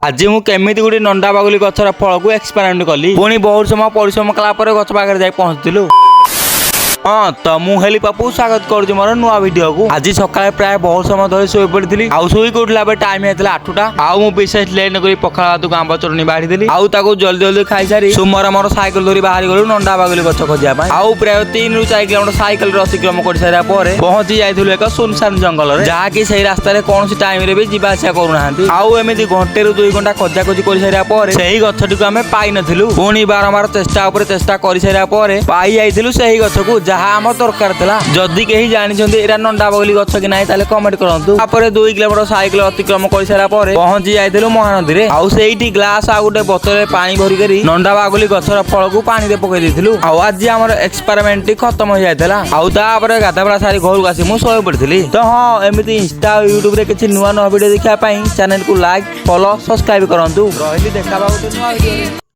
आज मु केमिति गुडी नंडा बागुली गछर फल को एक्सपेरिमेंट कली पुणी बहुत समय परिश्रम कला पर गछ पाखरे जाई पहुंचतिलु। हाँ तो मु हेली पापू स्वागत करुछि मोर नुआ वीडियो को। आज सकाळे प्राय बहुत समय धरि सोई पड़िथिली आउ सोई उठला बे टाइम हेतला 8टा आउ मु विशेष लेट न करी पखाळ भात को आंबा चटनी बाढी देली आउ ताको जल्दी जल्दी खाई सारी सुमर मोर साइकिल धरि बाहरी गलु नंडा बागुली गछ खोजिया पाई आउ प्राय 3 रु 4 किलोमीटर साइकिल रे अतिक्रम कर सारा परे पहुंची जाइथिलु एक सुनसान जंगल रे जहा कि सेही रास्ता रे कोनसी टाइम रे भी जीवा आसा करू नाहंती आउ एमिति घंटे रु 2 घंटा खोजा खोजी कर सारा परे सेही गछटी को हमें पाई नथिलु पुणी बारंबार चेष्टा ऊपर चेष्टा कर सारा परे पाई जाइथिलु सेही गछ को जहा हम दरकार जदि कहीं जानी एरा नंडा बागुली गछ कि नहीं ताले कमेंट करंतु। तापर 2 किलोमीटर साइकिल अतिक्रम कर सारा परे पहुंची जाइथिलु महानदी रे आउ सेठी ग्लास आ गुटे बोतल रे पानी भरी करी नंडा बागुली गछर फल को पानी रे पकई देथिलु आउ आज हमर एक्सपेरिमेंट खत्म हो जाइतला आउ तापर गाधाबला सारी घर को आसी मु सोई पड़थिली। तो हां एमिति इंस्टा यूट्यूब रे किछि नुवा नुवा वीडियो देखा पई चैनल को लाइक फॉलो सब्सक्राइब करंतु। रहली देखा बा गुटे नुवा वीडियो।